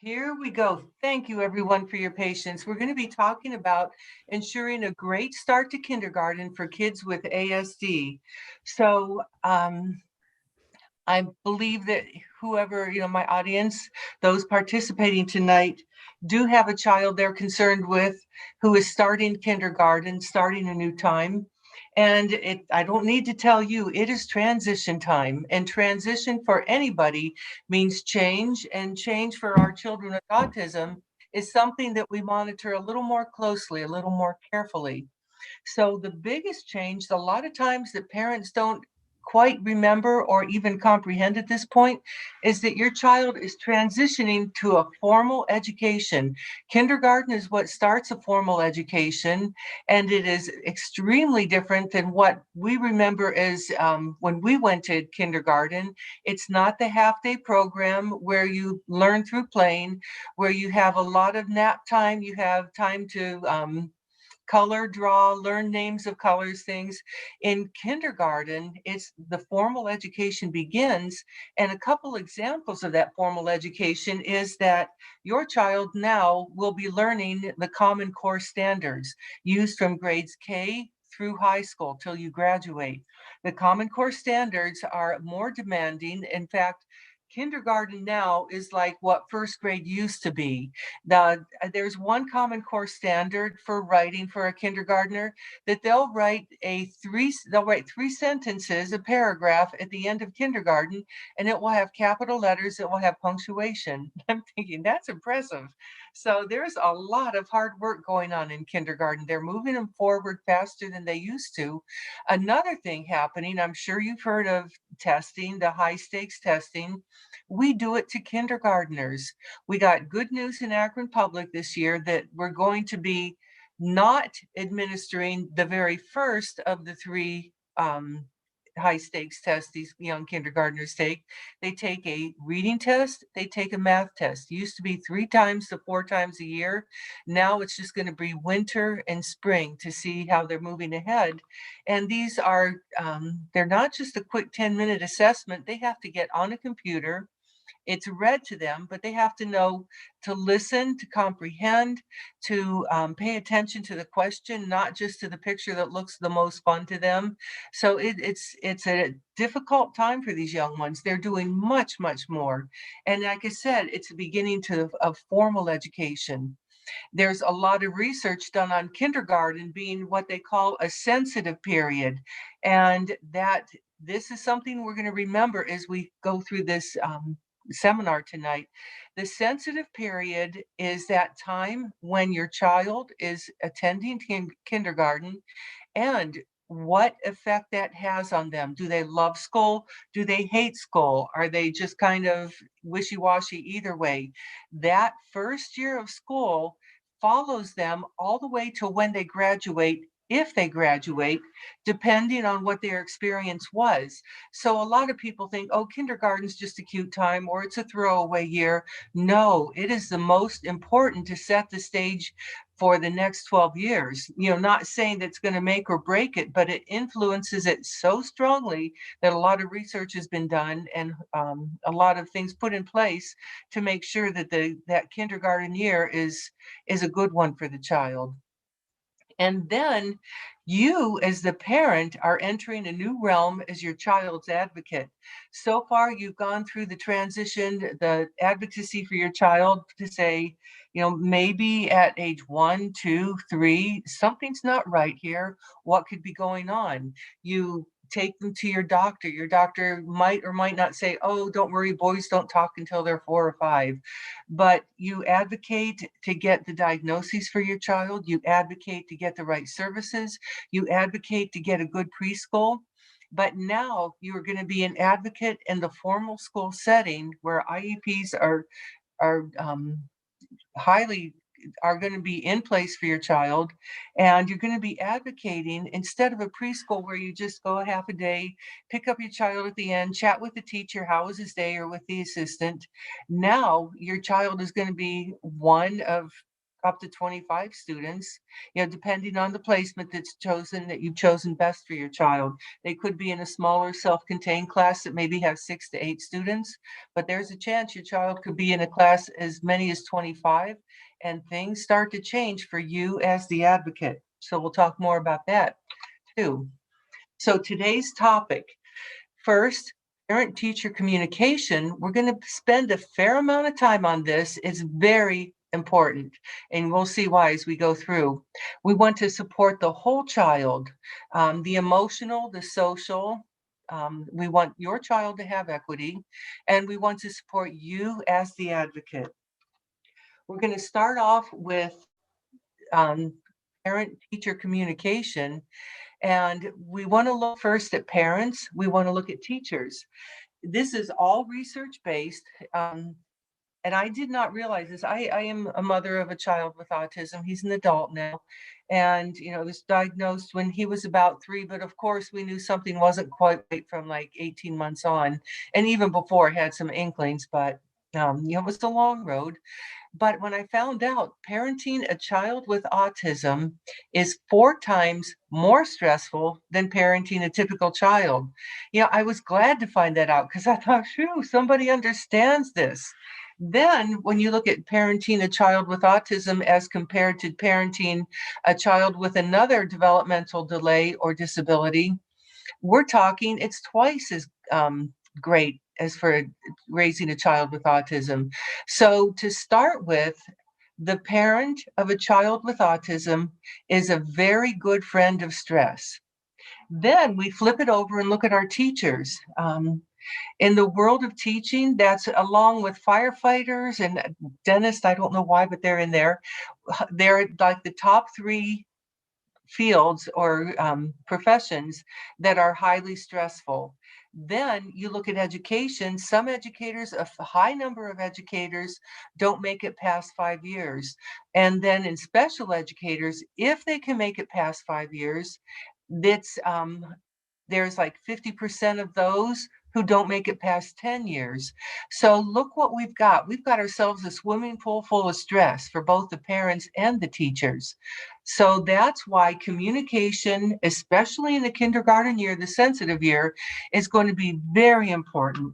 Here we go. Thank you, everyone, for your patience. We're going to be talking about ensuring a great start to kindergarten for kids with ASD. So, I believe that whoever, my audience, those participating tonight, do have a child they're concerned with who is starting kindergarten, starting a new time. And I don't need to tell you, it is transition time. And transition for anybody means change. And change for our children with autism is something that we monitor a little more closely, a little more carefully. So the biggest change, a lot of times that parents don't quite remember or even comprehend at this point, is that your child is transitioning to a formal education. Kindergarten is what starts a formal education, and it is extremely different than what we remember as when we went to kindergarten. It's not the half-day program where you learn through playing, where you have a lot of nap time, you have time to color, draw, learn names of colors, things. In kindergarten, it's the formal education begins. And a couple examples of that formal education is that your child now will be learning the Common Core standards used from grades K through high school till you graduate. The Common Core standards are more demanding. In fact, kindergarten now is like what first grade used to be. There's one Common Core standard for writing for a kindergartner that they'll write three sentences, a paragraph at the end of kindergarten, and it will have capital letters, it will have punctuation. I'm thinking that's impressive. So there's a lot of hard work going on in kindergarten. They're moving them forward faster than they used to. Another thing happening, I'm sure you've heard of testing, the high stakes testing. We do it to kindergartners. We got good news in Akron Public this year that we're going to be not administering the very first of the three high stakes tests these young kindergartners take. They take a reading test, they take a math test. It used to be 3 times to 4 times a year. Now it's just going to be winter and spring to see how they're moving ahead. And these are, they're not just a quick 10-minute assessment. They have to get on a computer, it's read to them, but they have to know to listen, to comprehend, to pay attention to the question, not just to the picture that looks the most fun to them. So it's a difficult time for these young ones. They're doing much, much more. And like I said, it's the beginning of formal education. There's a lot of research done on kindergarten being what they call a sensitive period. And that this is something we're going to remember as we go through this seminar tonight. The sensitive period is that time when your child is attending kindergarten and what effect that has on them. Do they love school? Do they hate school? Are they just kind of wishy-washy either way? That first year of school follows them all the way to when they graduate, if they graduate, depending on what their experience was. So a lot of people think, oh, kindergarten's just a cute time or it's a throwaway year. No, it is the most important to set the stage for the next 12 years. Not saying that's going to make or break it, but it influences it so strongly that a lot of research has been done and a lot of things put in place to make sure that that kindergarten year is a good one for the child. And then you, as the parent, are entering a new realm as your child's advocate. So far, you've gone through the transition, the advocacy for your child to say, maybe at age 1, 2, 3, something's not right here. What could be going on? You take them to your doctor. Your doctor might or might not say, oh, don't worry, boys don't talk until they're 4 or 5. But you advocate to get the diagnoses for your child. You advocate to get the right services. You advocate to get a good preschool. But now you're going to be an advocate in the formal school setting where IEPs are highly are going to be in place for your child, and you're going to be advocating instead of a preschool where you just go a half a day, pick up your child at the end, chat with the teacher, how was his day, or with the assistant. Now your child is going to be one of up to 25 students, depending on the placement that you've chosen best for your child. They could be in a smaller self-contained class that maybe has 6 to 8 students, but there's a chance your child could be in a class as many as 25, and things start to change for you as the advocate. So we'll talk more about that too. So today's topic, first, parent-teacher communication. We're going to spend a fair amount of time on this. It's very important, and we'll see why as we go through. We want to support the whole child, the emotional, the social. We want your child to have equity, and we want to support you as the advocate. We're going to start off with um, parent-teacher communication, and we want to look first at parents. We want to look at teachers. This is all research-based, and I did not realize this. I am a mother of a child with autism. He's an adult now, and was diagnosed when he was about 3. But of course, we knew something wasn't quite right from like 18 months on, and even before had some inklings. But it was a long road. But when I found out parenting a child with autism is 4 times more stressful than parenting a typical child, I was glad to find that out because I thought, phew, somebody understands this. Then, when you look at parenting a child with autism as compared to parenting a child with another developmental delay or disability, we're talking it's twice as great as for raising a child with autism. So to start with, the parent of a child with autism is a very good friend of stress. Then we flip it over and look at our teachers. In the world of teaching, that's along with firefighters and dentists. I don't know why, but they're in there. They're like the top 3 fields or professions that are highly stressful. Then you look at education. Some educators, a high number of educators, don't make it past 5 years. And then in special educators, if they can make it past 5 years, that's there's like 50% of those who don't make it past 10 years. So look what we've got. We've got ourselves a swimming pool full of stress for both the parents and the teachers. So that's why communication, especially in the kindergarten year, the sensitive year, is going to be very important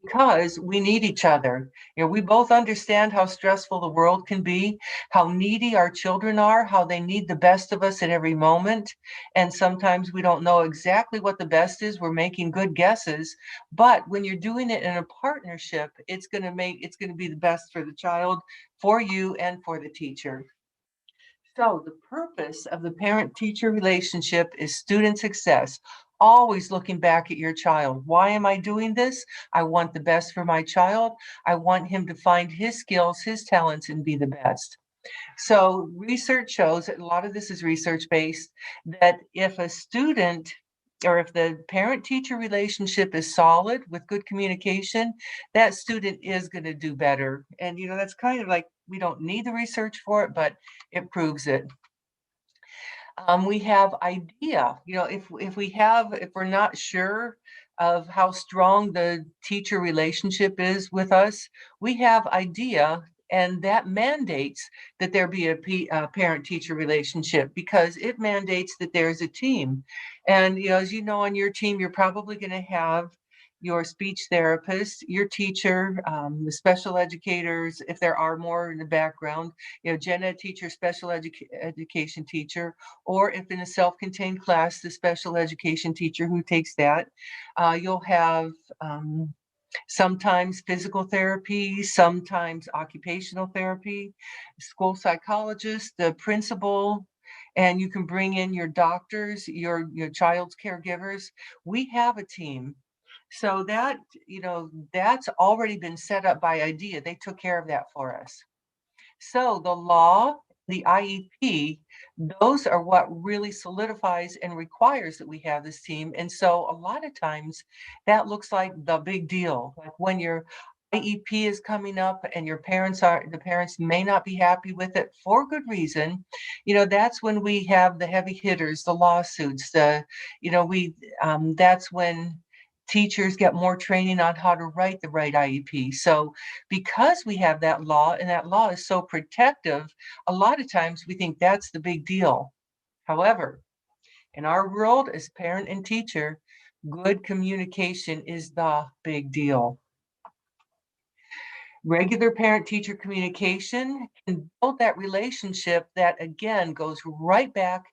because we need each other. We both understand how stressful the world can be, how needy our children are, how they need the best of us at every moment. And sometimes we don't know exactly what the best is. We're making good guesses, but when you're doing it in a partnership, it's going to be the best for the child, for you, and for the teacher. So the purpose of the parent-teacher relationship is student success. Always looking back at your child. Why am I doing this? I want the best for my child. I want him to find his skills, his talents, and be the best. So research shows, a lot of this is research-based, that if a student or if the parent-teacher relationship is solid with good communication, that student is going to do better. And, that's kind of like, we don't need the research for it, but it proves it. We have idea, if we're not sure of how strong the teacher relationship is with us, we have idea, and that mandates that there be a parent-teacher relationship because it mandates that there's a team. And, as you know, on your team, you're probably going to have your speech therapist, your teacher, the special educators, if there are more in the background, gen ed teacher, special education teacher, or if in a self-contained class, the special education teacher who takes that. You'll have sometimes physical therapy, sometimes occupational therapy, school psychologist, the principal, and you can bring in your doctors, your child's caregivers. We have a team. So that, that's already been set up by IDEA. They took care of that for us. So the law, the IEP, those are what really solidifies and requires that we have this team. And so a lot of times that looks like the big deal. Like when your IEP is coming up and the parents may not be happy with it for good reason, that's when we have the heavy hitters, the lawsuits, that's when Teachers get more training on how to write the right IEP. So because we have that law and that law is so protective, a lot of times we think that's the big deal. However, in our world as parent and teacher, good communication is the big deal. Regular parent-teacher communication can build that relationship that, again, goes right back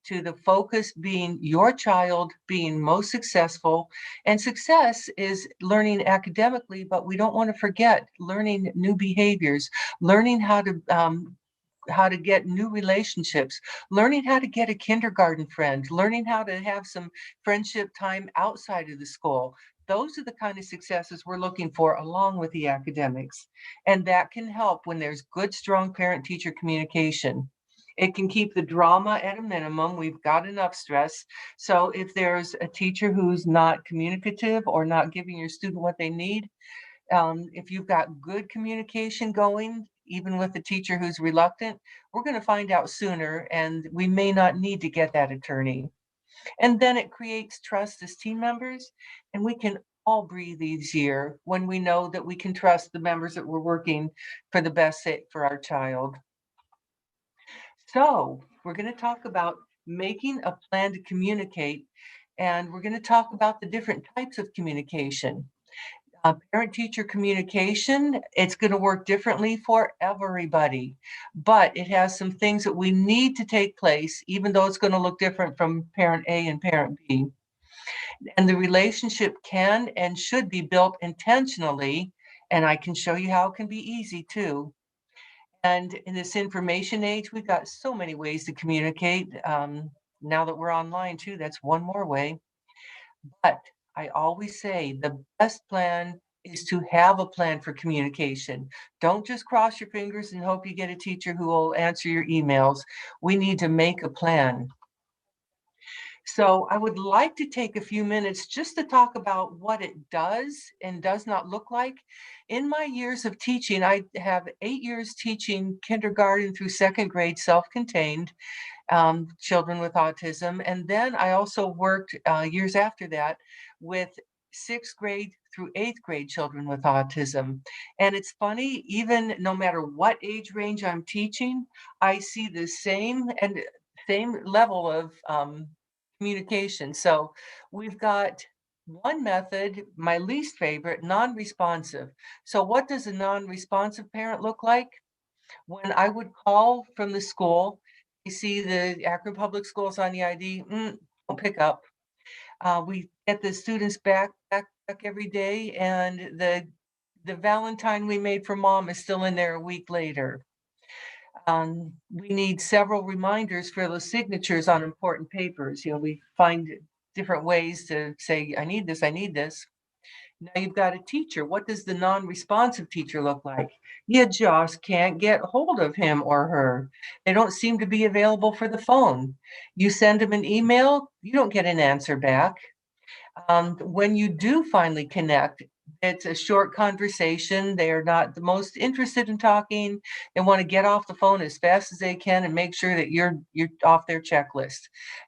to the focus being your child being most successful. And success is learning academically, but we don't want to forget learning new behaviors, learning how to get new relationships, learning how to get a kindergarten friend, learning how to have some friendship time outside of the school. Those are the kind of successes we're looking for along with the academics. And that can help when there's good, strong parent-teacher communication. It can keep the drama at a minimum. We've got enough stress. So if there's a teacher who's not communicative or not giving your student what they need, if you've got good communication going, even with a teacher who's reluctant, we're going to find out sooner, and we may not need to get that attorney. And then it creates trust as team members, and we can all breathe easier when we know that we can trust the members that we're working for the best sake for our child. So we're going to talk about making a plan to communicate, and we're going to talk about the different types of communication. Parent-teacher communication, it's going to work differently for everybody, but it has some things that we need to take place, even though it's going to look different from parent A and parent B. And the relationship can and should be built intentionally, and I can show you how it can be easy too. And in this information age, we've got so many ways to communicate. Now that we're online too, that's one more way. But I always say the best plan is to have a plan for communication. Don't just cross your fingers and hope you get a teacher who will answer your emails. We need to make a plan. So I would like to take a few minutes just to talk about what it does and does not look like. In my years of teaching, I have 8 years teaching kindergarten through second grade, self-contained children with autism. And then I also worked years after that with sixth grade through eighth grade children with autism. And it's funny, even no matter what age range I'm teaching, I see the same level of communication. So we've got one method, my least favorite, non-responsive. So what does a non-responsive parent look like? When I would call from the school, you see the Akron Public Schools on the ID, don't pick up. We get the students back every day, and the Valentine we made for mom is still in there a week later. We need several reminders for the signatures on important papers. You know, we find different ways to say, I need this, I need this. Now you've got a teacher. What does the non-responsive teacher look like? You just can't get hold of him or her. They don't seem to be available for the phone. You send them an email, you don't get an answer back. When you do finally connect, it's a short conversation. They are not the most interested in talking. They want to get off the phone as fast as they can and make sure that you're off their checklist.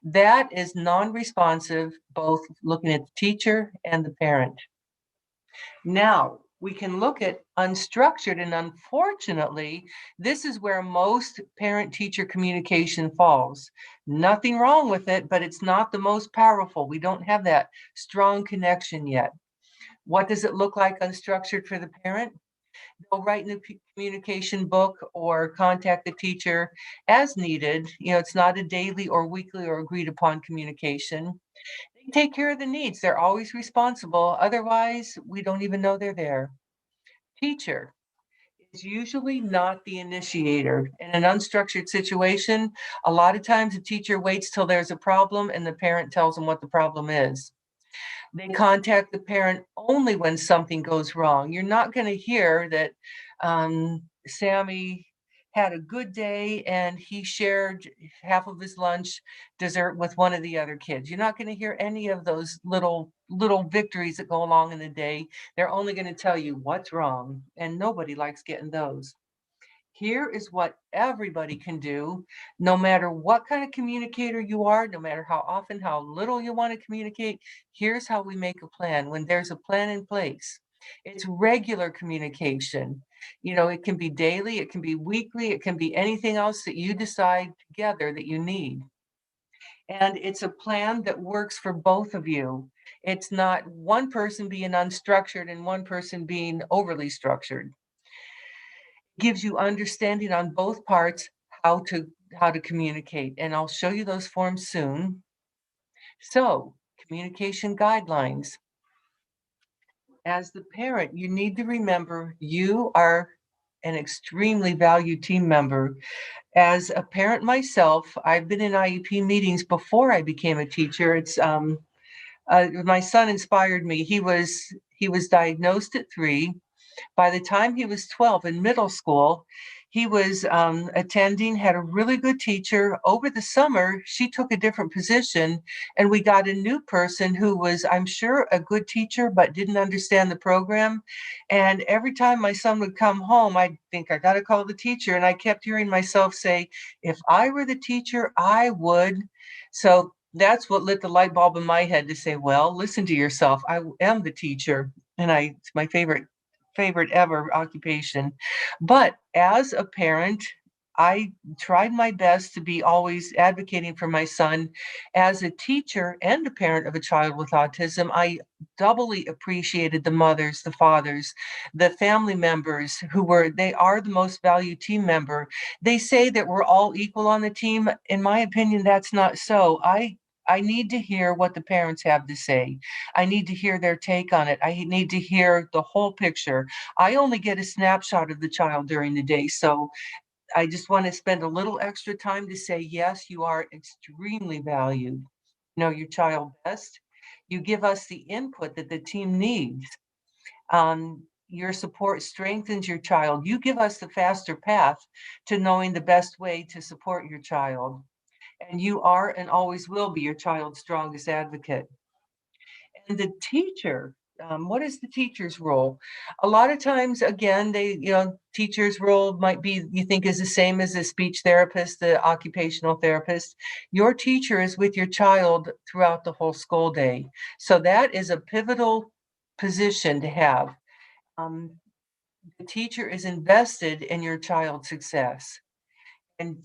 That is non-responsive, both looking at the teacher and the parent. Now, we can look at unstructured, and unfortunately, this is where most parent-teacher communication falls. Nothing wrong with it, but it's not the most powerful. We don't have that strong connection yet. What does it look like unstructured for the parent? They'll write in a communication book or contact the teacher as needed. You know, it's not a daily or weekly or agreed upon communication. They take care of the needs. They're always responsible. Otherwise, we don't even know they're there. Teacher is usually not the initiator. In an unstructured situation, a lot of times the teacher waits till there's a problem and the parent tells them what the problem is. They contact the parent only when something goes wrong. You're not going to hear that Sammy had a good day and he shared half of his lunch dessert with one of the other kids. You're not going to hear any of those little victories that go along in the day. They're only going to tell you what's wrong, and nobody likes getting those. Here is what everybody can do, no matter what kind of communicator you are, no matter how often, how little you want to communicate. Here's how we make a plan when there's a plan in place. It's regular communication. It can be daily, it can be weekly, it can be anything else that you decide together that you need. And it's a plan that works for both of you. It's not one person being unstructured and one person being overly structured. Gives you understanding on both parts how to communicate, and I'll show you those forms soon. So, communication guidelines. As the parent, you need to remember you are an extremely valued team member. As a parent myself, I've been in IEP meetings before I became a teacher. My son inspired me. He was diagnosed at 3. By the time he was 12 in middle school, he was attending, had a really good teacher. Over the summer, she took a different position, and we got a new person who was, I'm sure, a good teacher, but didn't understand the program. And every time my son would come home, I'd think, I got to call the teacher. And I kept hearing myself say, if I were the teacher, I would. So that's what lit the light bulb in my head to say, well, listen to yourself. I am the teacher. And it's my favorite ever occupation. But as a parent, I tried my best to be always advocating for my son. As a teacher and a parent of a child with autism, I doubly appreciated the mothers, the fathers, the family members they are the most valued team member. They say that we're all equal on the team. In my opinion, that's not so. I need to hear what the parents have to say. I need to hear their take on it. I need to hear the whole picture. I only get a snapshot of the child during the day. So I just want to spend a little extra time to say, yes, you are extremely valued. Know your child best. You give us the input that the team needs. Your support strengthens your child. You give us the faster path to knowing the best way to support your child. And you are and always will be your child's strongest advocate. And the teacher, what is the teacher's role? A lot of times, again, teacher's role might be, you think, is the same as a speech therapist, the occupational therapist. Your teacher is with your child throughout the whole school day. So that is a pivotal position to have. Um, the teacher is invested in your child's success. And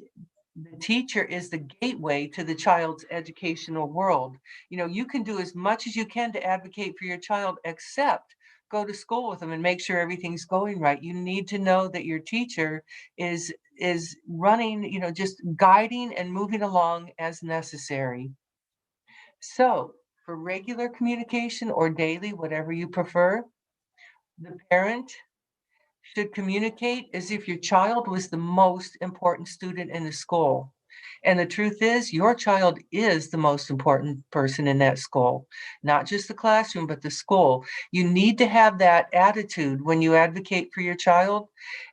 the teacher is the gateway to the child's educational world. You can do as much as you can to advocate for your child, except go to school with them and make sure everything's going right. You need to know that your teacher is running, just guiding and moving along as necessary. So, for regular communication or daily, whatever you prefer, the parent should communicate as if your child was the most important student in the school. And the truth is, your child is the most important person in that school, not just the classroom, but the school. You need to have that attitude when you advocate for your child.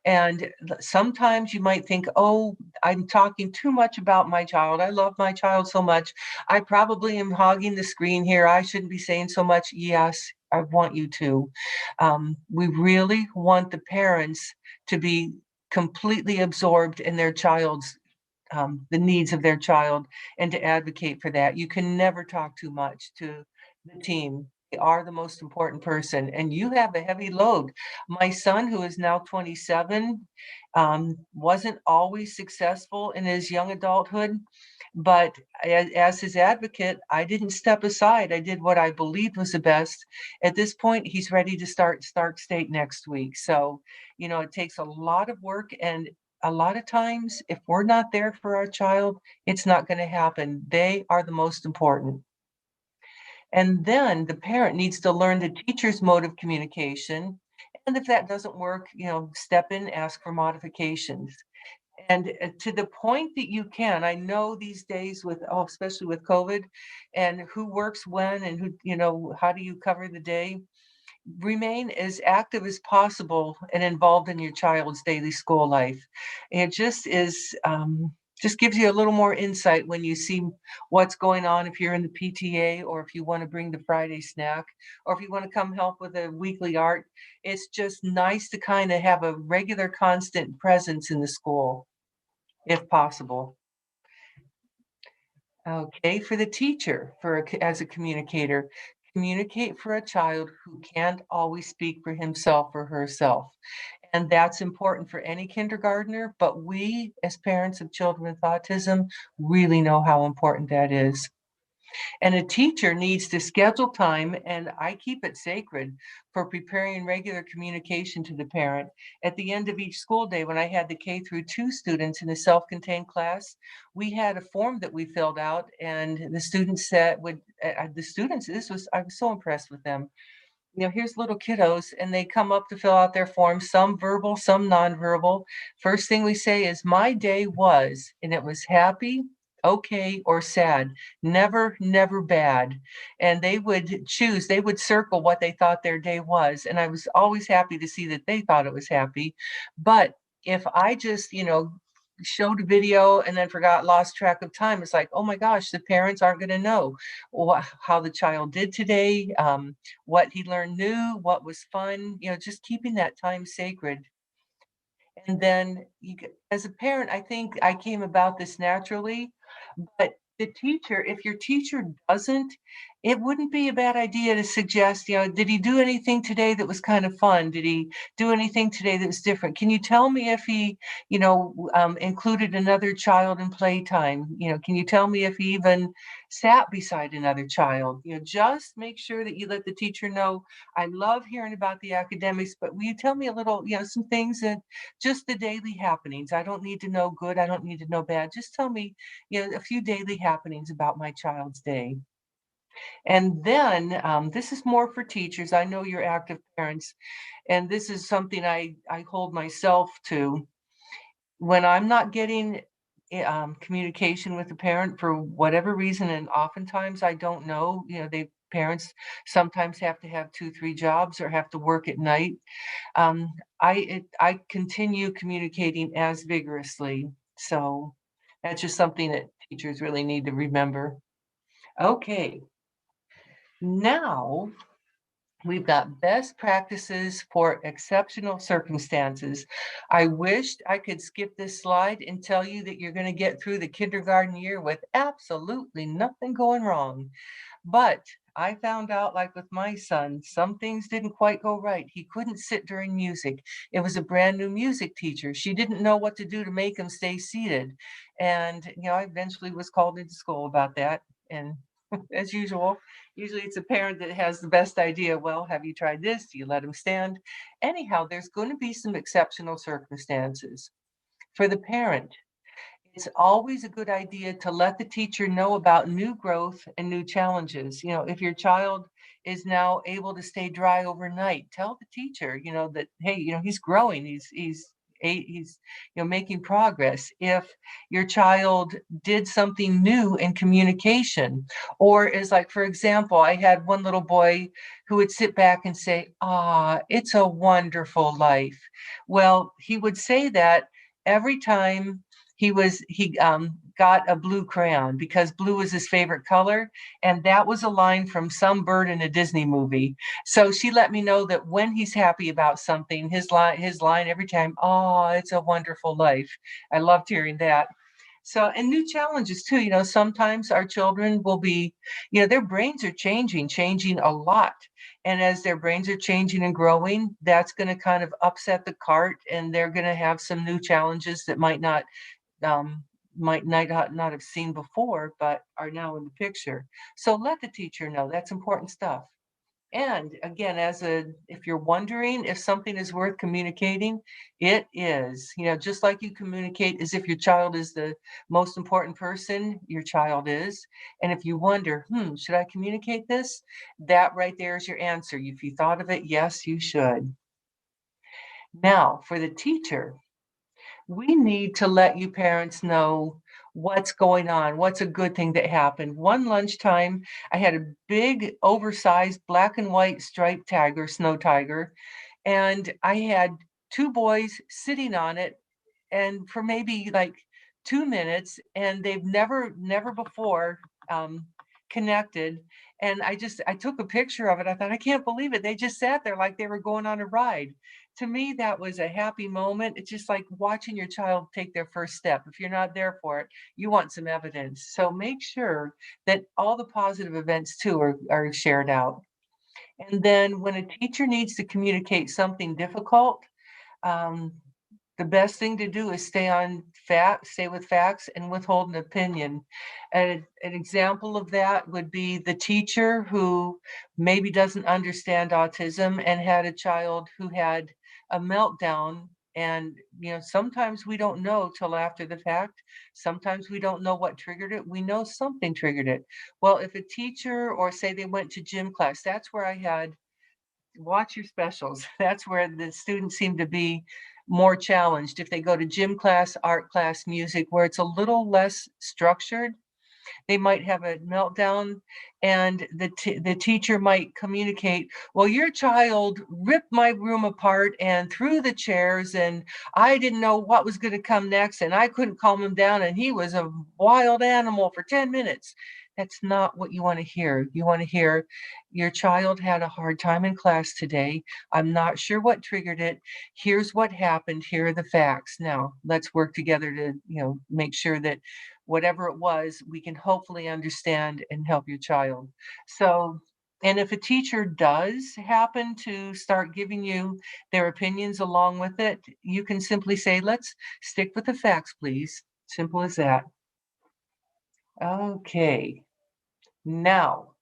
And sometimes you might think, oh, I'm talking too much about my child. I love my child so much. I probably am hogging the screen here. I shouldn't be saying so much. Yes, I want you to. We really want the parents to be completely absorbed in their child's the needs of their child and to advocate for that. You can never talk too much to the team. They are the most important person, and you have a heavy load. My son, who is now 27, wasn't always successful in his young adulthood, but as his advocate, I didn't step aside. I did what I believed was the best. At this point, he's ready to start Stark State next week. So, it takes a lot of work, and a lot of times, if we're not there for our child, it's not going to happen. They are the most important. And then the parent needs to learn the teacher's mode of communication. And if that doesn't work, step in, ask for modifications. And to the point that you can, I know these days especially with COVID and who works when and how do you cover the day? Remain as active as possible and involved in your child's daily school life. It just is Just gives you a little more insight when you see what's going on if you're in the PTA, or if you want to bring the Friday snack, or if you want to come help with a weekly art. It's just nice to kind of have a regular constant presence in the school if possible. Okay, for the teacher, as a communicator, communicate for a child who can't always speak for himself or herself. And that's important for any kindergartner, but we, as parents of children with autism, really know how important that is. And a teacher needs to schedule time, and I keep it sacred, for preparing regular communication to the parent. At the end of each school day, when I had the K through 2 students in a self-contained class, we had a form that we filled out, and the students said, the students, I was so impressed with them. Here's little kiddos, and they come up to fill out their forms, some verbal, some nonverbal. First thing we say is, my day was, and it was happy, okay, or sad, never, never bad. And they would circle what they thought their day was. And I was always happy to see that they thought it was happy. But if I just, showed a video and then lost track of time, it's like, oh my gosh, the parents aren't going to know how the child did today, what he learned new, what was fun, just keeping that time sacred. And then as a parent, I think I came about this naturally, but the teacher, if your teacher doesn't, it wouldn't be a bad idea to suggest, did he do anything today that was kind of fun? Did he do anything today that was different? Can you tell me if he, included another child in playtime? Can you tell me if he even sat beside another child? Just make sure that you let the teacher know, I love hearing about the academics, but will you tell me a little, some things that just the daily happenings. I don't need to know good. I don't need to know bad. Just tell me, a few daily happenings about my child's day. And then this is more for teachers. I know you're active parents, and this is something I hold myself to. When I'm not getting communication with the parent for whatever reason, and oftentimes I don't know, parents sometimes have to have 2, 3 jobs or have to work at night. um, I continue communicating as vigorously. So that's just something that teachers really need to remember. Okay, now we've got best practices for exceptional circumstances. I wished I could skip this slide and tell you that you're going to get through the kindergarten year with absolutely nothing going wrong. But I found out, like with my son, some things didn't quite go right. He couldn't sit during music. It was a brand new music teacher. She didn't know what to do to make him stay seated. And, I eventually was called into school about that. And as usual, usually it's a parent that has the best idea. Well, have you tried this? Do you let him stand? Anyhow, there's going to be some exceptional circumstances. For the parent, it's always a good idea to let the teacher know about new growth and new challenges. If your child is now able to stay dry overnight, tell the teacher, that, hey, he's growing, he's making progress. If your child did something new in communication, or is like, for example, I had one little boy who would sit back and say, ah, it's a wonderful life. Well, he would say that every time he got a blue crayon, because blue was his favorite color, and that was a line from some bird in a Disney movie. So she let me know that when he's happy about something, his line every time, oh, it's a wonderful life. I loved hearing that. So, and new challenges too. Sometimes our children will be, their brains are changing a lot. And as their brains are changing and growing, that's going to kind of upset the cart, and they're going to have some new challenges that um, might not have seen before, but are now in the picture. So let the teacher know. That's important stuff. And again, if you're wondering if something is worth communicating, it is. Just like you communicate as if your child is the most important person, your child is. And if you wonder, should I communicate this? That right there is your answer. If you thought of it, yes, you should. Now, for the teacher, we need to let you parents know what's going on, what's a good thing that happened. One lunchtime, I had a big, oversized black and white striped tiger, snow tiger, and I had 2 boys sitting on it, and for maybe like 2 minutes, and they've never before um, connected. And I took a picture of it. I thought, I can't believe it. They just sat there like they were going on a ride. To me, that was a happy moment. It's just like watching your child take their first step. If you're not there for it, you want some evidence. So make sure that all the positive events too are shared out. And then when a teacher needs to communicate something difficult, um, the best thing to do is stay with facts and withhold an opinion. An example of that would be the teacher who maybe doesn't understand autism and had a child who had a meltdown. And, sometimes we don't know till after the fact. Sometimes we don't know what triggered it. We know something triggered it. Well, if a teacher, or say they went to gym class, that's where I had watch your specials. That's where the students seem to be more challenged. If they go to gym class, art class, music, where it's a little less structured, they might have a meltdown, and the teacher might communicate, well, your child ripped my room apart and threw the chairs, and I didn't know what was going to come next, and I couldn't calm him down, and he was a wild animal for 10 minutes. That's not what you want to hear. You want to hear, your child had a hard time in class today. I'm not sure what triggered it. Here's what happened. Here are the facts. Now let's work together to, make sure that whatever it was, we can hopefully understand and help your child. So, and if a teacher does happen to start giving you their opinions along with it, you can simply say, let's stick with the facts, please. Simple as that. Okay. Now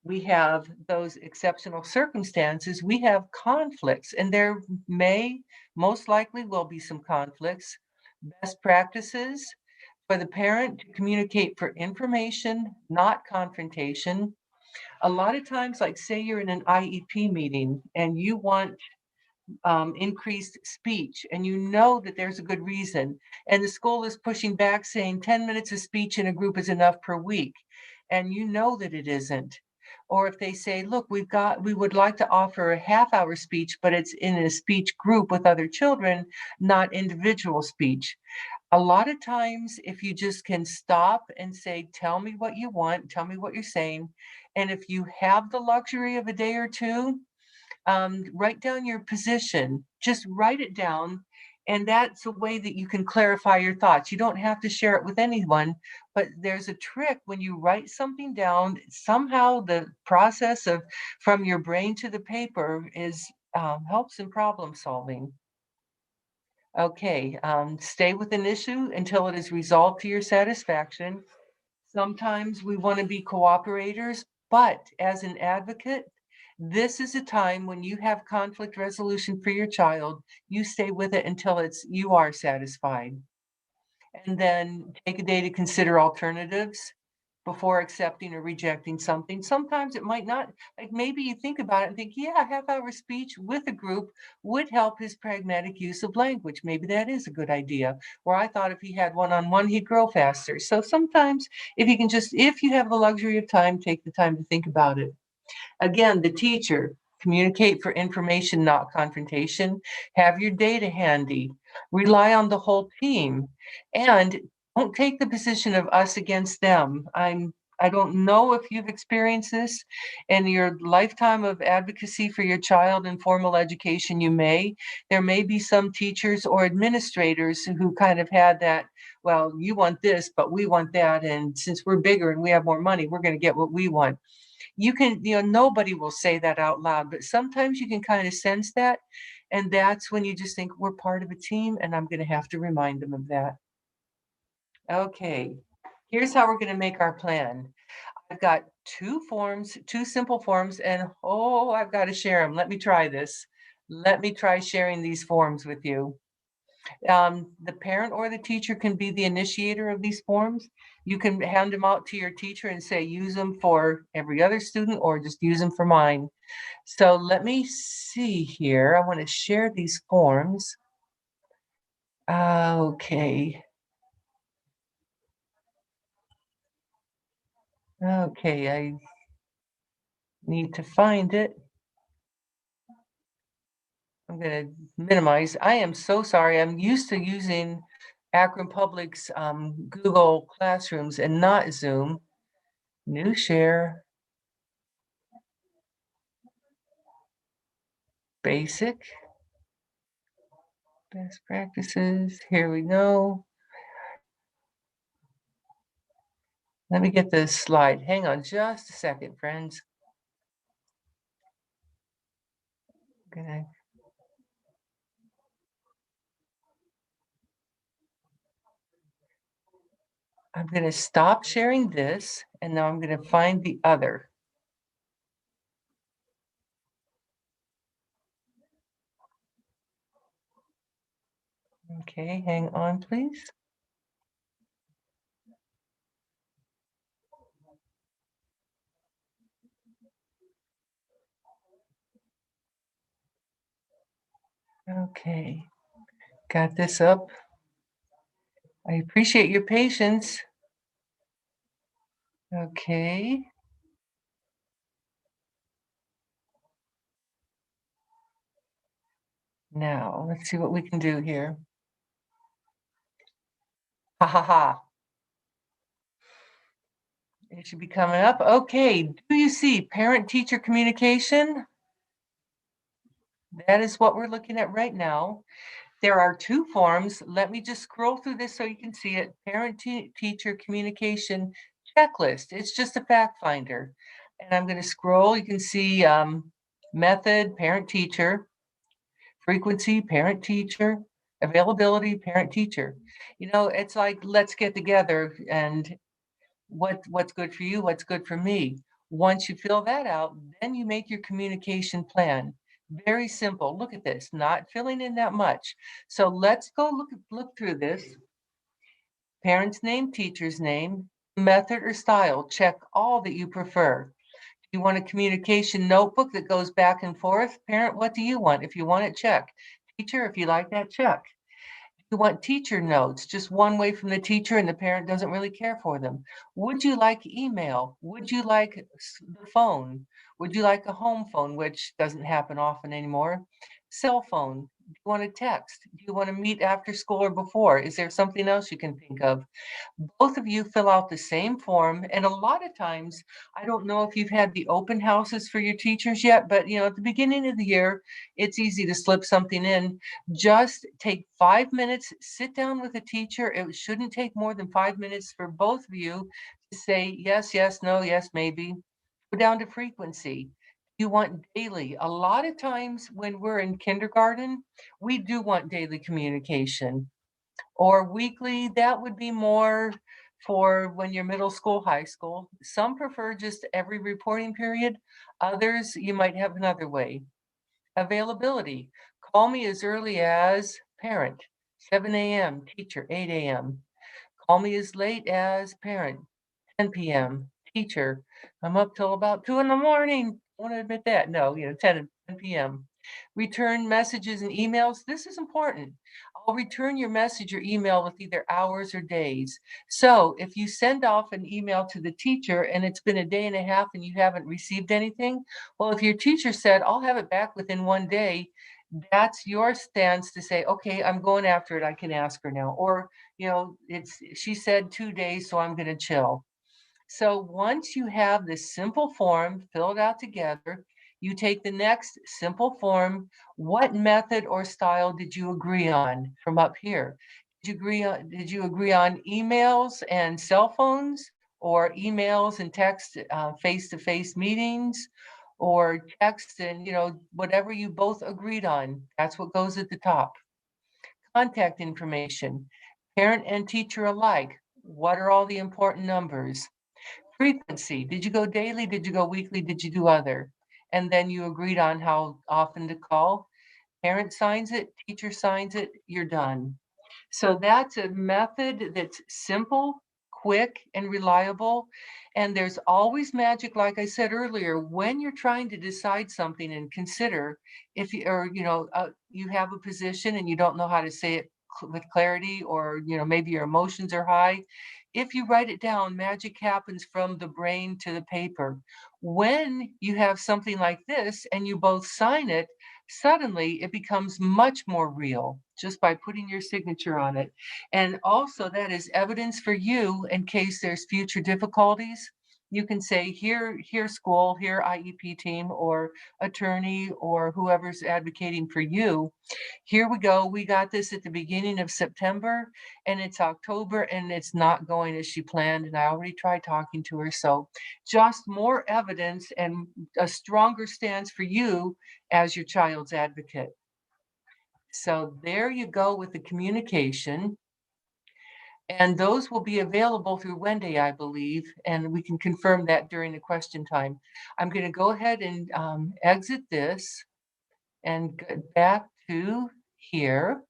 we have those exceptional circumstances. We have conflicts, and there most likely will be some conflicts. Best practices for the parent to communicate for information, not confrontation. A lot of times, like say you're in an IEP meeting and you want increased speech, and you know that there's a good reason, and the school is pushing back saying 10 minutes of speech in a group is enough per week, and you know that it isn't. Or if they say, look, we would like to offer a half-hour speech, but it's in a speech group with other children, not individual speech. A lot of times, if you just can stop and say, tell me what you want, tell me what you're saying. And if you have the luxury of a day or two, write down your position, just write it down. And that's a way that you can clarify your thoughts. You don't have to share it with anyone, but there's a trick when you write something down. Somehow the process of from your brain to the paper is helps in problem solving. Okay, stay with an issue until it is resolved to your satisfaction. Sometimes we want to be cooperators, but as an advocate, this is a time when you have conflict resolution for your child. You stay with it until you are satisfied. And then take a day to consider alternatives before accepting or rejecting something. Sometimes it might not, like maybe you think about it and think, yeah, a half-hour speech with a group would help his pragmatic use of language. Maybe that is a good idea. Where I thought if he had one-on-one, he'd grow faster. So sometimes if you have the luxury of time, take the time to think about it. Again, the teacher, communicate for information, not confrontation. Have your data handy. Rely on the whole team. And don't take the position of us against them. I don't know if you've experienced this in your lifetime of advocacy for your child in formal education. There may be some teachers or administrators who kind of had that, well, you want this, but we want that. And since we're bigger and we have more money, we're going to get what we want. Nobody will say that out loud, but sometimes you can kind of sense that. And that's when you just think we're part of a team, and I'm going to have to remind them of that. Okay, here's how we're going to make our plan. I've got two simple forms, and oh, I've got to share them. Let me try this. Let me try sharing these forms with you. The parent or the teacher can be the initiator of these forms. You can hand them out to your teacher and say, use them for every other student or just use them for mine. So let me see here. I want to share these forms. Okay. Okay, I need to find it. I'm going to minimize. I am so sorry. I'm used to using Akron Public's Google Classrooms and not Zoom. New share, basic, best practices. Here we go. Let me get this slide. Hang on just a second, friends. Gonna I'm going to stop sharing this, and now I'm going to find the other. Okay, hang on, please. Okay, got this up. I appreciate your patience. Okay. Now, let's see what we can do here. Ha ha ha. It should be coming up. Okay, do you see parent-teacher communication? That is what we're looking at right now. There are two forms. Let me just scroll through this so you can see it. Parent-teacher communication checklist. It's just a fact finder. And I'm going to scroll. You can see method, parent-teacher, frequency, parent-teacher, availability, parent-teacher. You know, it's like, let's get together and what's good for you, what's good for me. Once you fill that out, then you make your communication plan. Very simple. Look at this, not filling in that much. So let's go look through this. Parent's name, teacher's name, method or style. Check all that you prefer. You want a communication notebook that goes back and forth? Parent, what do you want? If you want it, check. Teacher, if you like that, check. You want teacher notes, just one way from the teacher and the parent doesn't really care for them. Would you like email? Would you like the phone? Would you like a home phone, which doesn't happen often anymore? Cell phone? Do you want to text? Do you want to meet after school or before? Is there something else you can think of? Both of you fill out the same form, and a lot of times, I don't know if you've had the open houses for your teachers yet, but you know, at the beginning of the year, it's easy to slip something in. Just take 5 minutes, sit down with a teacher. It shouldn't take more than 5 minutes for both of you to say yes, yes, no, yes, maybe. Go down to frequency. You want daily. A lot of times when we're in kindergarten, we do want daily communication, or weekly. That would be more for when you're middle school, high school. Some prefer just every reporting period. Others, you might have another way. Availability. Call me as early as parent, 7 a.m., teacher, 8 a.m. Call me as late as parent, 10 p.m., teacher. I'm up till about 2 in the morning. I want to admit that. No, 10 p.m. Return messages and emails. This is important. I'll return your message or email with either hours or days. So if you send off an email to the teacher and it's been a day and a half and you haven't received anything, well, if your teacher said, I'll have it back within one day, that's your stance to say, okay, I'm going after it. I can ask her now. Or, she said 2 days, so I'm going to chill. So once you have this simple form filled out together, you take the next simple form. What method or style did you agree on from up here? Did you agree on emails and cell phones, or emails and text, face-to-face meetings, or text and whatever you both agreed on? That's what goes at the top. Contact information, parent and teacher alike. What are all the important numbers? Frequency. Did you go daily? Did you go weekly? Did you do other? And then you agreed on how often to call. Parent signs it, teacher signs it, you're done. So that's a method that's simple, quick, and reliable. And there's always magic, like I said earlier, when you're trying to decide something and consider if you, or, you have a position and you don't know how to say it with clarity, or, maybe your emotions are high. If you write it down, magic happens from the brain to the paper. When you have something like this and you both sign it, suddenly it becomes much more real just by putting your signature on it. And also, that is evidence for you in case there's future difficulties. You can say, here, school, here, IEP team, or attorney, or whoever's advocating for you. Here we go. We got this at the beginning of September, and it's October, and it's not going as she planned. And I already tried talking to her. So, just more evidence and a stronger stance for you as your child's advocate. So, there you go with the communication. And those will be available through Wendy, I believe, and we can confirm that during the question time. I'm going to go ahead and exit this and get back to here.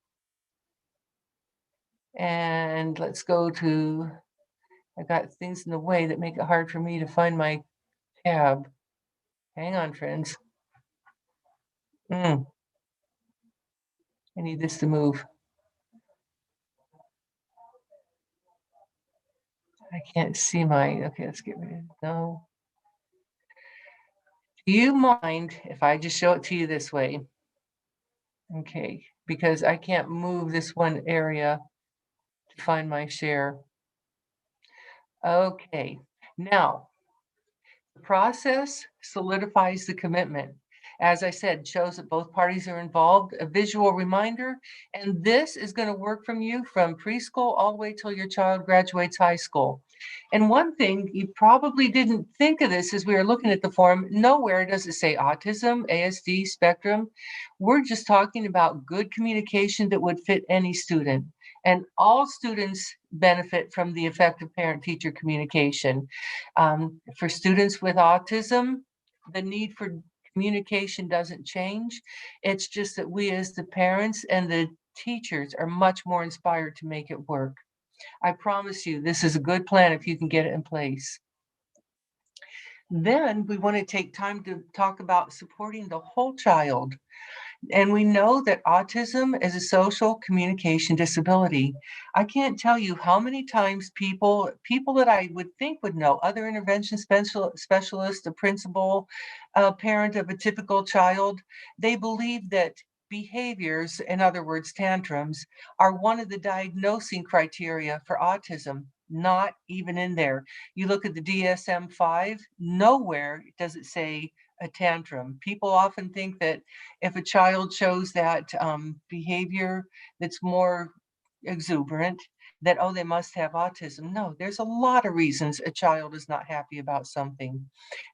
And let's go to, I got things in the way that make it hard for me to find my tab. Hang on, friends. I need this to move. I can't see my, okay, let's get rid of, no. Do you mind if I just show it to you this way? Okay, because I can't move this one area to find my share. Okay, now the process solidifies the commitment. As I said, shows that both parties are involved, a visual reminder, and this is going to work from you from preschool all the way till your child graduates high school. And one thing you probably didn't think of this as we were looking at the form, nowhere does it say autism, ASD, spectrum. We're just talking about good communication that would fit any student. And all students benefit from the effective parent-teacher communication. For students with autism, the need for communication doesn't change. It's just that we as the parents and the teachers are much more inspired to make it work. I promise you, this is a good plan if you can get it in place. Then we want to take time to talk about supporting the whole child. And we know that autism is a social communication disability. I can't tell you how many times people that I would think would know, other intervention specialists, a principal, a parent of a typical child, they believe that behaviors, in other words, tantrums, are one of the diagnosing criteria for autism. Not even in there. You look at the DSM-5, nowhere does it say a tantrum. People often think that if a child shows that behavior that's more exuberant, that, oh, they must have autism. No, there's a lot of reasons a child is not happy about something.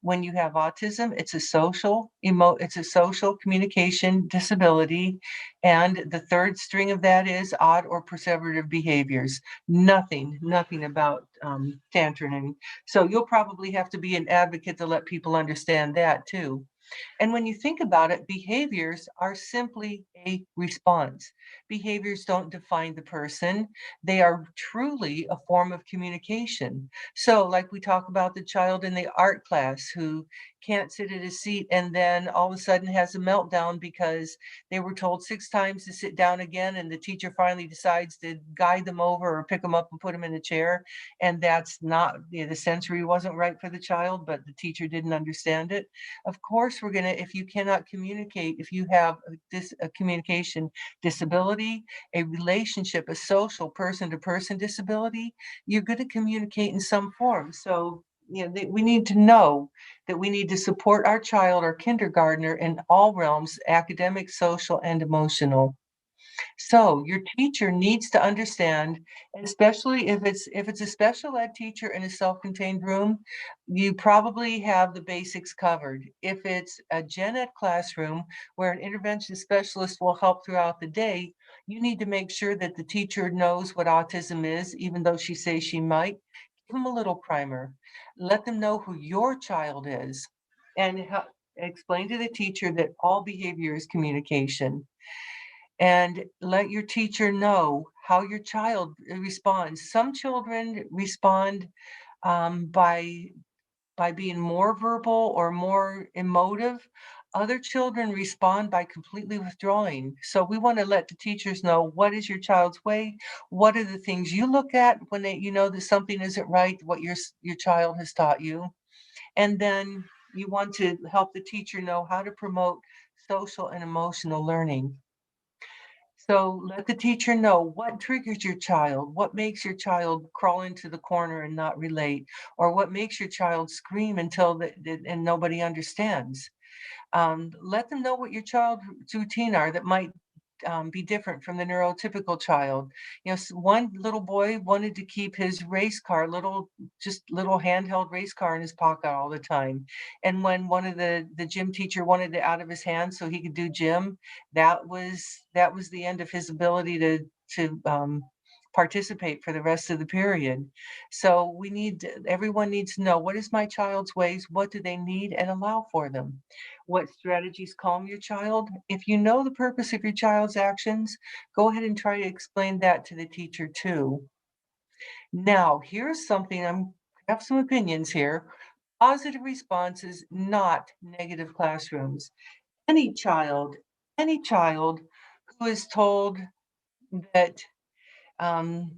When you have autism, it's a it's a social communication disability. And the third string of that is odd or perseverative behaviors. Nothing about tantruming. So you'll probably have to be an advocate to let people understand that too. And when you think about it, behaviors are simply a response. Behaviors don't define the person. They are truly a form of communication. So, like we talk about the child in the art class who can't sit at a seat and then all of a sudden has a meltdown because they were told 6 times to sit down again, and the teacher finally decides to guide them over or pick them up and put them in a chair. And that's not, the sensory wasn't right for the child, but the teacher didn't understand it. Of course, we're going to, if you cannot communicate, if you have a communication disability, a relationship, a social person-to-person disability, you're going to communicate in some form. So, we need to know that we need to support our child or kindergartner in all realms, academic, social, and emotional. So your teacher needs to understand, especially if it's a special ed teacher in a self-contained room, you probably have the basics covered. If it's a gen ed classroom where an intervention specialist will help throughout the day, you need to make sure that the teacher knows what autism is, even though she says she might. Give them a little primer. Let them know who your child is, and explain to the teacher that all behavior is communication, and let your teacher know how your child responds. Some children respond by being more verbal or more emotive. Other children respond by completely withdrawing. So we want to let the teachers know, what is your child's way? What are the things you look at when you know that something isn't right, what your child has taught you? And then, You want to help the teacher know how to promote social and emotional learning. So let the teacher know what triggers your child, what makes your child crawl into the corner and not relate, or what makes your child scream until and nobody understands. Let them know what your child's routine are that might be different from the neurotypical child. You know, one little boy wanted to keep his race car, just little handheld race car in his pocket all the time. And when one of the gym teacher wanted it out of his hands so he could do gym, that was the end of his ability to participate for the rest of the period. So everyone needs to know, what is my child's ways? What do they need, and allow for them? What strategies calm your child? If you know the purpose of your child's actions, go ahead and try to explain that to the teacher too. Now, here's something I have some opinions here. Positive responses, not negative classrooms. Any child, any child who is told that um,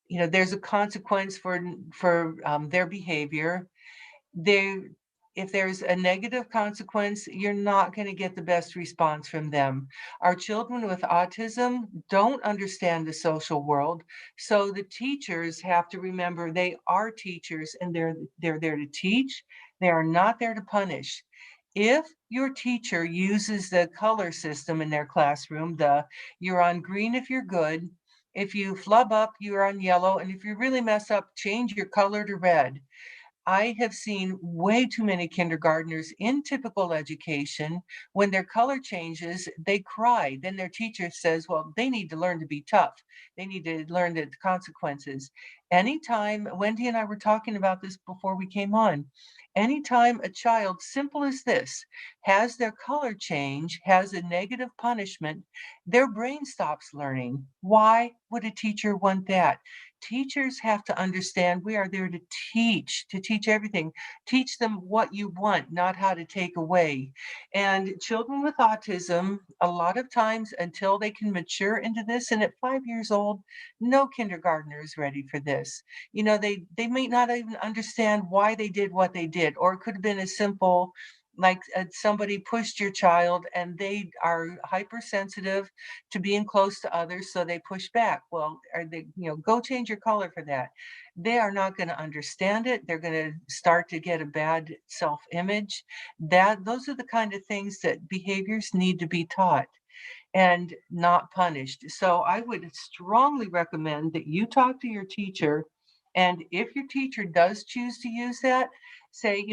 there's a consequence for their behavior, they if there's a negative consequence, you're not going to get the best response from them. Our children with autism don't understand the social world, so the teachers have to remember they are teachers and they're there to teach. They are not there to punish. If your teacher uses the color system in their classroom, you're on green if you're good, if you flub up, you're on yellow, and if you really mess up, change your color to red. I have seen way too many kindergartners in typical education. When their color changes, they cry. Then their teacher says, well, they need to learn to be tough. They need to learn the consequences. Anytime, Wendy and I were talking about this before we came on, anytime a child, simple as this, has their color change, has a negative punishment, their brain stops learning. Why would a teacher want that? Teachers have to understand we are there to teach everything. Teach them what you want, not how to take away. And children with autism, a lot of times until they can mature into this, and at 5 years old, no kindergartner is ready for this. They may not even understand why they did what they did, or it could have been as simple like somebody pushed your child and they are hypersensitive to being close to others, so they push back. Well, are they, go change your color for that. They are not going to understand it. They're going to start to get a bad self-image. Those are the kind of things that behaviors need to be taught and not punished. So I would strongly recommend that you talk to your teacher. And if your teacher does choose to use that, say,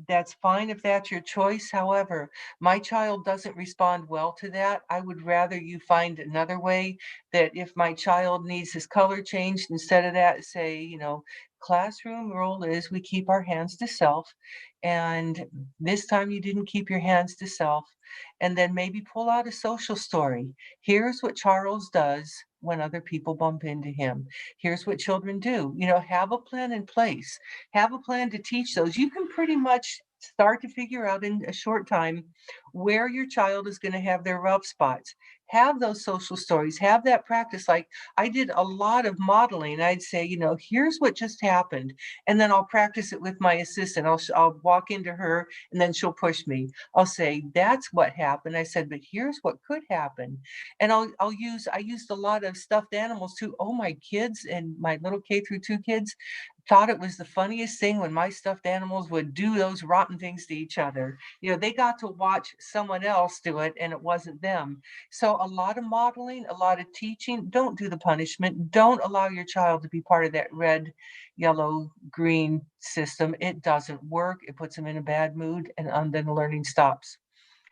that's fine if that's your choice. However, my child doesn't respond well to that. I would rather you find another way that if my child needs his color changed, instead of that, say, classroom rule is we keep our hands to self. And this time you didn't keep your hands to self, and then maybe pull out a social story. Here's what Charles does when other people bump into him. Here's what children do. Have a plan in place. Have a plan to teach those. You can pretty much start to figure out in a short time where your child is going to have their rough spots. Have those social stories, have that practice. Like I did a lot of modeling. I'd say, here's what just happened. And then I'll practice it with my assistant. I'll walk into her and then she'll push me. I'll say, that's what happened. I said, but here's what could happen. And I used a lot of stuffed animals too. Oh, my kids and my little K-2 kids thought it was the funniest thing when my stuffed animals would do those rotten things to each other. They got to watch someone else do it and it wasn't them. So a lot of modeling, a lot of teaching. Don't do the punishment. Don't allow your child to be part of that red, yellow, green system. It doesn't work. It puts them in a bad mood, and then the learning stops.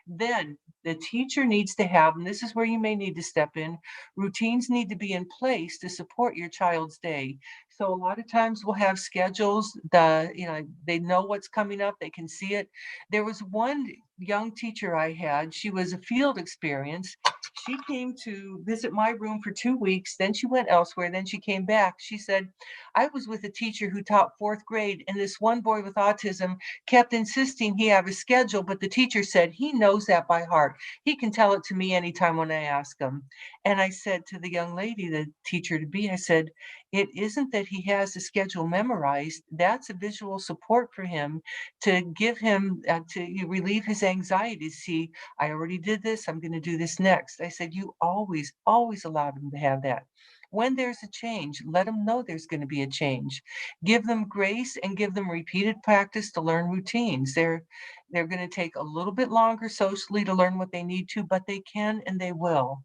Then the teacher needs to have, and this is where you may need to step in, routines need to be in place to support your child's day. So a lot of times we'll have schedules, they know what's coming up, they can see it. There was one young teacher I had, she was a field experience. She came to visit my room for 2 weeks, then she went elsewhere, then she came back. She said, I was with a teacher who taught fourth grade, and this one boy with autism kept insisting he have a schedule, but the teacher said he knows that by heart. He can tell it to me anytime when I ask him. And I said to the young lady, the teacher to be, I said, It isn't that he has the schedule memorized. That's a visual support for him to give him, to relieve his anxiety. See, I already did this. I'm going to do this next. I said, you always, always allowed him to have that. When there's a change, let them know there's going to be a change. Give them grace and give them repeated practice to learn routines. They're going to take a little bit longer socially to learn what they need to, but they can and they will.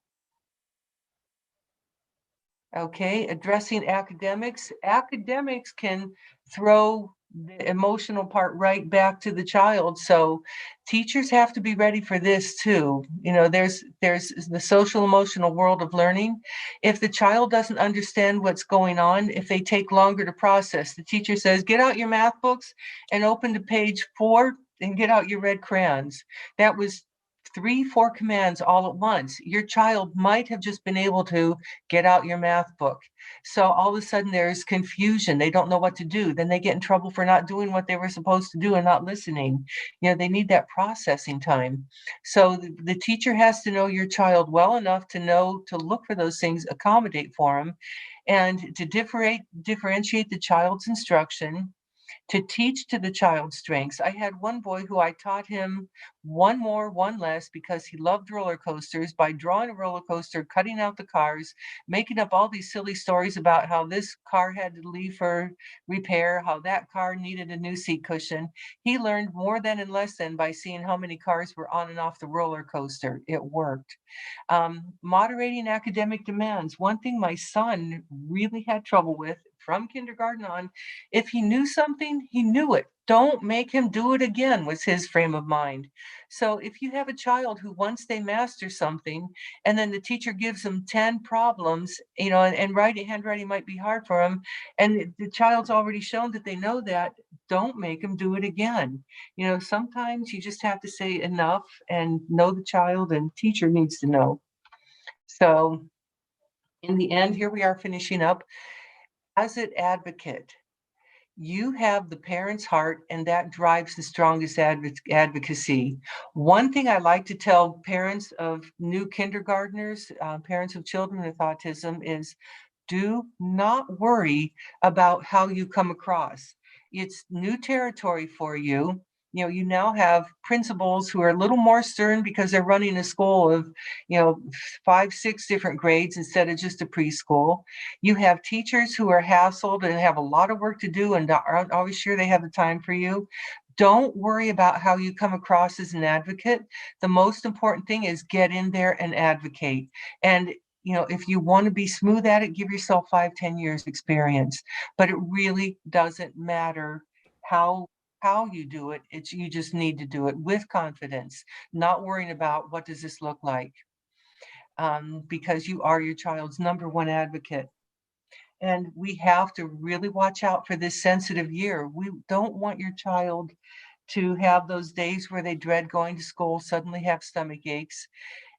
Okay, addressing academics. Academics can throw the emotional part right back to the child. So teachers have to be ready for this too. You know, there's the social emotional world of learning. If the child doesn't understand what's going on, if they take longer to process, the teacher says, get out your math books and open to page 4 and get out your red crayons. That was 3, 4 commands all at once. Your child might have just been able to get out your math book. So all of a sudden there's confusion. They don't know what to do. Then they get in trouble for not doing what they were supposed to do and not listening. You know, they need that processing time. So the teacher has to know your child well enough to know to look for those things, accommodate for them, and to differentiate the child's instruction, to teach to the child's strengths. I had one boy who I taught him one more, one less, because he loved roller coasters, by drawing a roller coaster, cutting out the cars, making up all these silly stories about how this car had to leave for repair, how that car needed a new seat cushion. He learned more than and less than by seeing how many cars were on and off the roller coaster. It worked. Moderating academic demands. One thing my son really had trouble with from kindergarten on, if he knew something, he knew it. Don't make him do it again, was his frame of mind. So if you have a child who, once they master something and then the teacher gives them 10 problems, you know, and handwriting might be hard for them, and the child's already shown that they know that, don't make them do it again. You know, sometimes you just have to say enough and know the child, and teacher needs to know. So in the end, here we are finishing up. As an advocate, you have the parent's heart, and that drives the strongest advocacy. One thing I like to tell parents of new kindergartners, parents of children with autism, is do not worry about how you come across. It's new territory for you. You know, you now have principals who are a little more stern because they're running a school of, you know, 5, 6 different grades instead of just a preschool. You have teachers who are hassled and have a lot of work to do and aren't always sure they have the time for you. Don't worry about how you come across as an advocate. The most important thing is get in there and advocate. And you know, if you want to be smooth at it, give yourself 5, 10 years experience. But it really doesn't matter how you do it. It's, you just need to do it with confidence, not worrying about what does this look like, because you are your child's number one advocate. And we have to really watch out for this sensitive year. We don't want your child to have those days where they dread going to school, suddenly have stomach aches.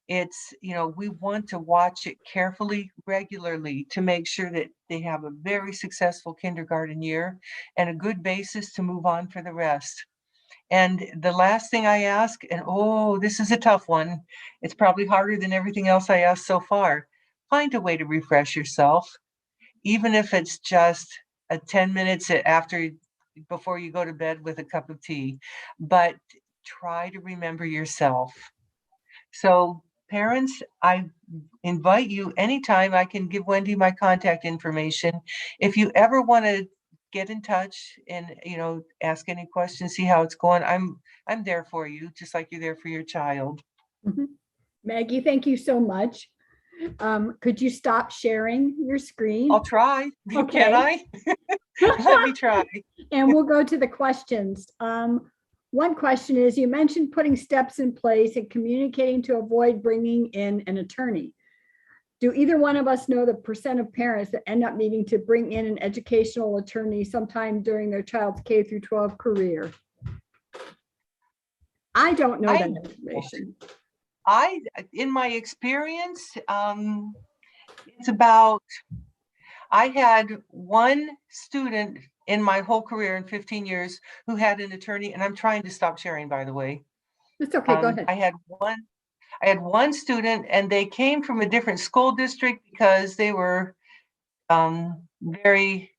It's, you know, we want to watch it carefully, regularly, to make sure that they have a very successful kindergarten year and a good basis to move on for the rest. And the last thing I ask, and oh, this is a tough one. It's probably harder than everything else I asked so far. Find a way to refresh yourself, even if it's just a 10 minutes after, before you go to bed with a cup of tea. But try to remember yourself. So parents, I invite you anytime. I can give Wendy my contact information. If you ever want to get in touch and, you know, ask any questions, see how it's going, I'm there for you, just like you're there for your child. Mhm. Maggie, thank you so much. Could you stop sharing your screen? I'll try. Okay. Can I? Let me try. And we'll go to the questions. One question is, you mentioned putting steps in place and communicating to avoid bringing in an attorney. Do either one of us know the % of parents that end up needing to bring in an educational attorney sometime during their child's K through 12 career? I don't know that information. In my experience, it's about, I had one student in my whole career in 15 years who had an attorney, and I'm trying to stop sharing, by the way. It's okay, go ahead. I had one student, and they came from a different school district because they were very,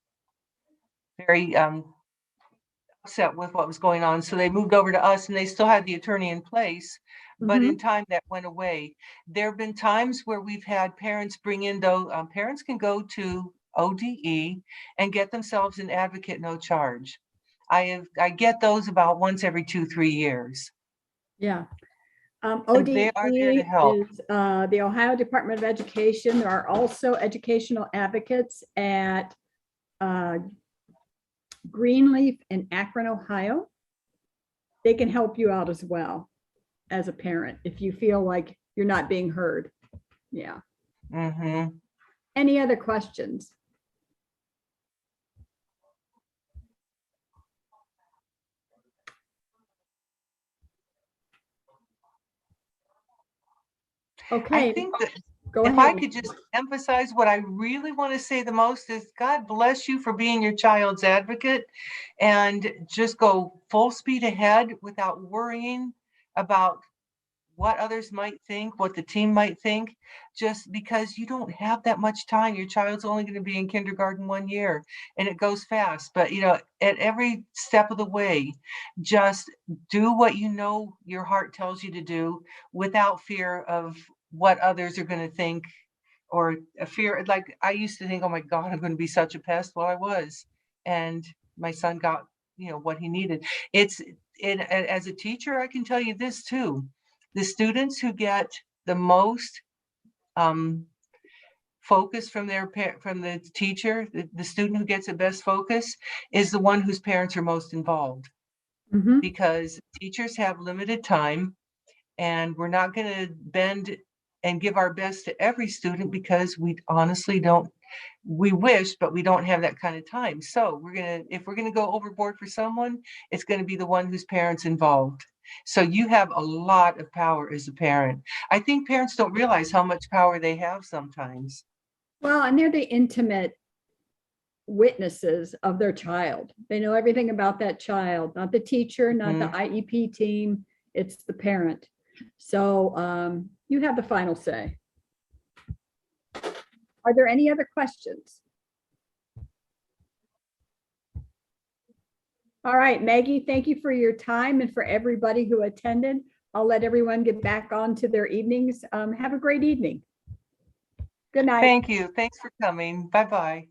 very upset with what was going on. So they moved over to us, and they still had the attorney in place. But in time, that went away. There have been times where we've had parents bring in, though, parents can go to ODE and get themselves an advocate, no charge. I get those about once every 2-3 years. Yeah. And ODE they are there to help. is the Ohio Department of Education. There are also educational advocates at Greenleaf in Akron, Ohio. They can help you out as well as a parent if you feel like you're not being heard. Yeah. Mm-hmm. Any other questions? Okay. I think that Go if I ahead. could just emphasize what I really want to say the most is God bless you for being your child's advocate, and just go full speed ahead without worrying about what others might think, what the team might think, just because you don't have that much time. Your child's only going to be in kindergarten 1 year, and it goes fast. But, at every step of the way, just do what you know your heart tells you to do without fear of what others are going to think, or a fear. Like, I used to think, oh my God, I'm going to be such a pest. Well, I was. And my son got, what he needed. As a teacher, I can tell you this too. The students who get the most focus from the teacher, the student who gets the best focus is the one whose parents are most involved, because teachers have limited time, and we're not going to bend and give our best to every student, because we honestly don't. We wish, but we don't have that kind of time. So if we're gonna go overboard for someone, it's going to be the one whose parents involved. So you have a lot of power as a parent. I think parents don't realize how much power they have sometimes. Well, and they're the intimate witnesses of their child. They know everything about that child, not the teacher, not the IEP team. It's the parent. So you have the final say. Are there any other questions? All right, Maggie, thank you for your time and for everybody who attended. I'll let everyone get back on to their evenings. Have a great evening. Good night. Thank you. Thanks for coming. Bye-bye.